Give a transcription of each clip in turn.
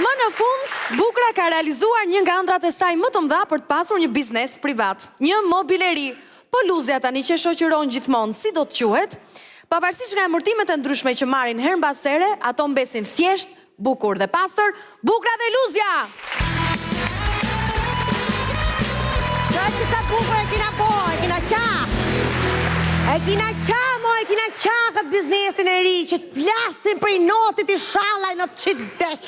Më në fund, Bukra ka realizuar një nga ëndrat e saj më të mëdha për të pasur një biznes privat, një mobileri. Po luzja tani që shoqëron gjithmonë si do të quhet, pavarësisht nga emërtimet e ndryshme që marrin her mbas here, ato mbesin thjesht, bukur dhe pastër, Bukra dhe Luzja. Qështë sa bukur e kina po, e kina qa. E kina qa këtë biznesin e ri që të plasin për i notit i shalaj në të qitë vdeq.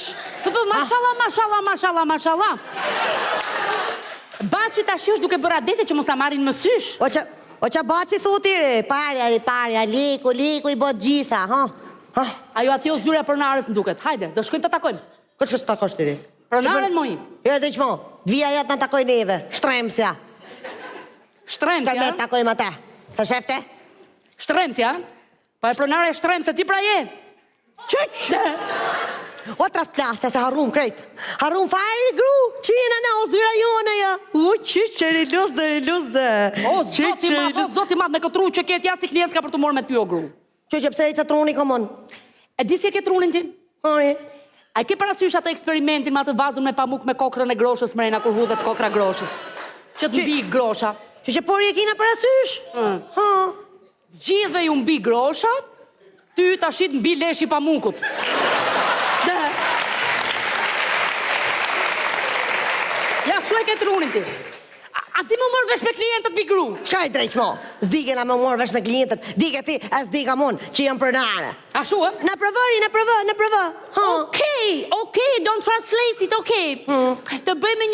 Mashallah. Baci ta shish duke bërë adese që mos ta marrin më sysh. O qa baci thutire, parja, liku i bot gjisa, ha? Ajo ati o zyrja pronarës në duket. Hajde, do shkojmë të takojmë. Këtë që së takosh tiri? Pronaren mojim. Jo, dhe qmo, dhja jetë në takoj neve, shtremsja. Shtremsja? Të me takojmë ata, të shefte? Shtremsja? Pa e pronare e shtremse, ti pra je. Qyq! O të rast plasja se harrum krejt. Harrum fajri gru, qina na o zyra jone ja. U qyq që riluzë. O zoti mat me këtru që ketë ja si klienska për të morë me ty o gru. Qyq e pse i që truni komon? E di si e ke trunin ti? Ari? A i ke parasysh atë eksperimentin ma të vazun me pamuk me kokrën e groshës mrena kur hudhet kokra groshës? Që të mbi grosha. Që por i kina parasysh? Ha? Gjithve ju mbi grosha, ty ta shit mbi leshi pamukut. Ja, kështu e ke trunin ti. A ti më morë vesh me klientët bi gru? Shka i drejq mo? Zdike na më morë vesh me klientët, dike ti, a zdika mon, që jam pronare. A shu, e? Në prëvë. Okej, don't translate it, okej. Të bëjmë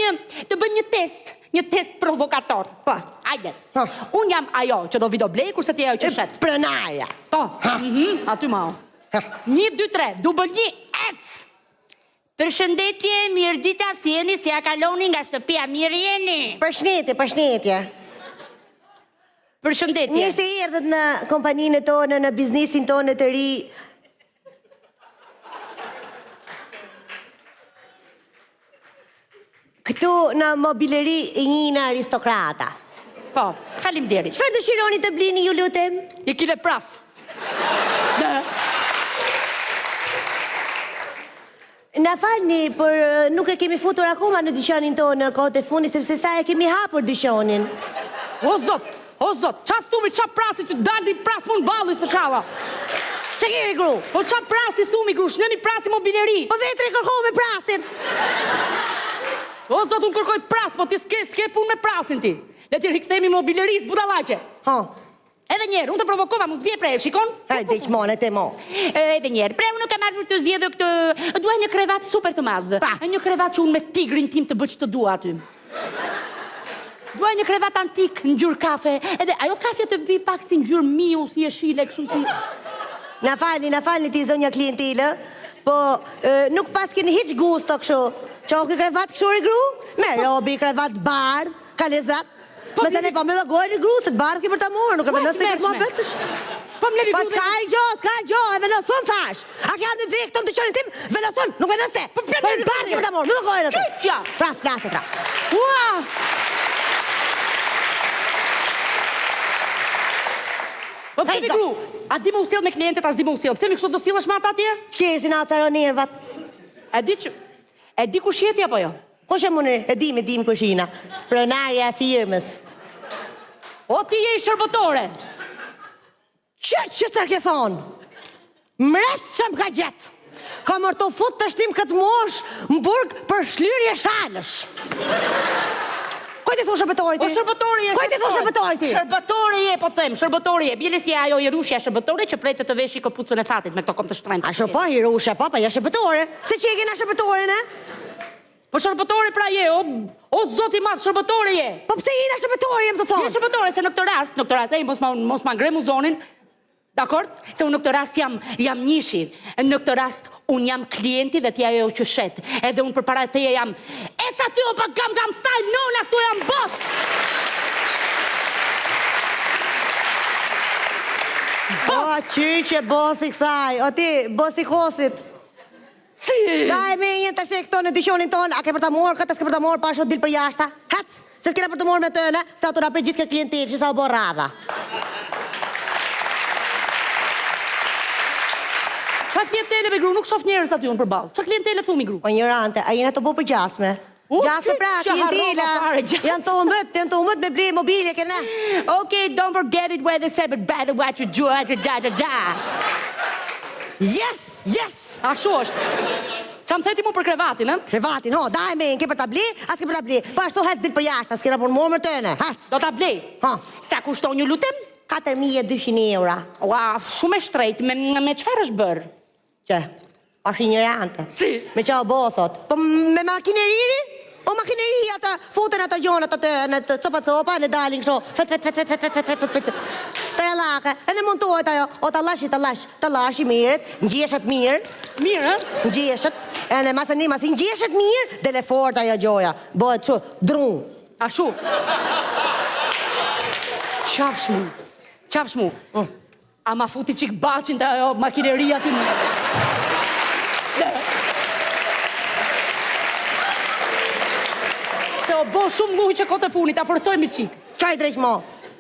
një test provokator. Pa. Ajde. Unë jam ajo që do vido blej, kurse ti ajo që shet. Pronaja. Po, aty ma o. 1, 2, 3, dubël 1, ec! Përshëndetje, mirë dita, si jeni, si a kaloni nga shtëpia, mirë jeni. Përshëndetje. Përshëndetje. Mirë se i erdhët në kompaninë tonë, në biznisin tonë të ri. Këtu në mobileri e njëna aristokrata. Po, falim deri. Qëfar dëshironi të blini ju lutem? I kile pras. Na falni, për nuk e kemi futur akoma në dyqanin tonë në kohët e fundit, sepse sa e kemi hapur dyqanin. O zot, qa thumi, qa prasi të daldi pras mund balli së qala. Qa kiri gru? Po qa prasi thumi gru, shnemi prasi mobileri. Po vetëri kërkove prasin. O zot, unë kërkoj pras, po ti s'ke pun me prasin ti. Le ti rikëthemi mobileris, budalache. Edhe njerë, unë të provokova, mu s'bje prej, shikon? Hajde, qmone, te mo. Edhe njerë, pre unë kam ardhur të zjedhë këtë... Duaj një krevat super të madhë. Një krevat që unë me tigrin tim të bëq të dua aty. Duaj një krevat antik, në gjurë kafe. Edhe ajo kafe të bi pak si në gjurë miu, si e shile, kështu si... Na falni ti zonja klientilë, po nuk pas keni hiq gusto kështu. Qoki krevat kështu i gru? Me robi krevat bardh, ka lezat. Mëse ne pa me logojnë i gru, se të bardh ki për ta morë, nuk e vendos të këtë mua betësh. Po më levi gru dhe... Ska i gjo, e vendoson thash. A kja në direkt të në të qërin tim, vendoson, nuk vendos të. Po të bardh ki për ta morë, me logojnë atë. Qyqja! Pras. Ua! Po pëse mi gru, a di më ustel me klientet, as di më ustel, pëse mi kështu do silesh ma ata tje? Shkesi na caro njervat. E di kush jeti apo jo? Kush e munëri? E dim kushina. Pronarja e firmës. O ti je i shërbëtore. Që të ke thonë? Mretë që më ka gjetë. Ka mërë të fut të shtim këtë mosh më burg për shlyrje shalësh. Kojt i thu shërbëtori ti? O shërbëtori je. Kojt i thu shërbëtori ti? Shërbëtori je, po them, shërbëtori je. Bjele si ajo i rushja shërbëtore që prejtë të veshi këpucën e fatit me këto kom të shtrejnë. A shë po, i rushja, po, pa ja shërbëtore. Se që i kena shërbëtore, ne? Po shërbëtore pra je, o zoti matë, shërbëtore je. Po pse jena shërbëtore, jem të thonë? Je shërbëtore, se në këtë rast, e mos ma ngre muzonin, dakord? Se unë në këtë rast jam njishi, në këtë rast unë jam klienti dhe tja jo që shet, edhe unë për para teje jam, sa ty o pa gam style, nona këtu jam boss! O, qyqe, boss i kësaj, o ti, boss i kosit. Si! Daj me një të shek tonë në dyqonin tonë, a ke për të morë, këtë s'ke për të morë, pa shot dil për jashta. Hac, se s'kena për të morë me tëne, sa të na për gjithë këtë klientil, që sa u bo radha. Qa klientele me gru, nuk shof njerës aty unë për balë. Qa klientele thumi gru? O ignorante, a jena të bu për gjasme? Gjasme pra, klientela. Janë të umët me ble mobilje këne. Okay, don't forget it where they say, but better what you do, da. Yes, yes! Ashtu është. Qa më theti mu për krevatin, e? Krevatin, ho, daj me, në ke për ta ble, as ke për ta ble. Po ashtu hec dit për jashtë, as kena për morë më tëne, hec. Do ta blej? Ha. Sa kushton një lutem? 4.200 eura. Ua, shumë e shtrejt, me qëfar është bërë? Që, është ignorante. Si? Me qa o bothot. Po me makineriri? O makineri ata futen ata gjonat atë në copa, në dalin kësho. Fet. Të jelake, e në montohet ajo. O të lash i mirët, ngjeshet mirë. Mirë, e? Ngjeshet, e në masë ngjeshet mirë, dhe le fort ajo gjoja. Bëhet që, drun. Ashu. Qafsh mu. A ma futi qik bacin të ajo makineria ti mu. Se o bo shumë luhi që kote funit, a forcoj me qik. Qa i drejq mo?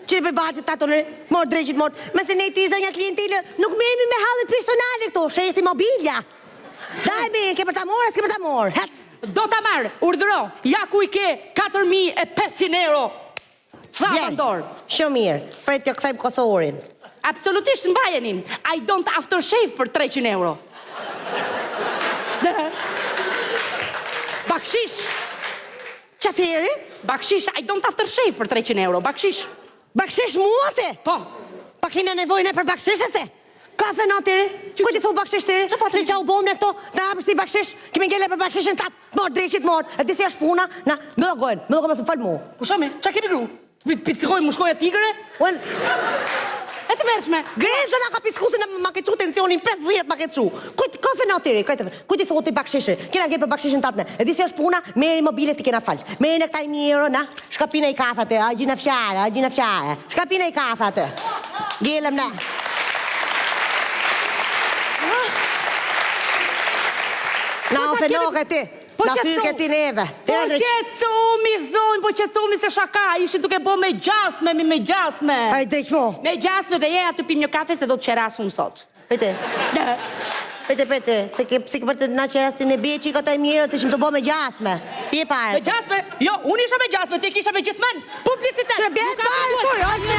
Që për bacit të atonë, morë drejqit morë. Mëse ne ti zënja klientile, nuk memi me halët personale këto, shesi mobilja. Daj me, ke për ta morë, s'ke për ta morë, hec. Do ta marë, urdhëro, ja ku i ke 4.500 euro. Sa të ndorë? Shumë mirë, prej të kësajmë Kosorin. Absolutisht në bajenim. I don't aftershave për 300 euro. Bakshish. Qa theri? Bakshish, I don't aftershave për 300 euro. Bakshish. Bakshish mua se? Po. Pa kina nevojnë e për bakshish e se? Kafe në tëri? Ku ti thu bakshish tëri? Se qa u bom në këto, në apës ti bakshish, kemi ngele për bakshishin tatë, morë drejqit morë, e disi është puna, na, më do gojnë, më falë mu. Kushame, qa kemi gru? Pizikoj më shkoja tigre? E të mërshme. Grenza nga ka piskusin e ma ke qu tensionin 50 ma ke qu. Kafe në tëri, ku ti thu ti bakshishi? Kina ngele për bakshishin tatë ne, e disi është puna, meri mobile ti kena falë. Meri në këta i euro, na, shkapina i kafe atë, a gjina fshare. Shkapina i kafe atë. Gjelëm ne. Na ofe nuk e ti, na fyke ti neve. Po qëtësumi, zonë, po qëtësumi se shaka, ishi duke bo me gjasme, me gjasme. A i drejq mo. Me gjasme dhe aty pim një kafe se do të qerasu më sot. Pete, se ke për të na qeras të në beqi këta i mirë, se që më të bo me gjasme. Pje pare. Me gjasme? Jo, unë isha me gjasme, ti kisha me gjithmen. Publicitet. Të bjetë bërë, të rojnë,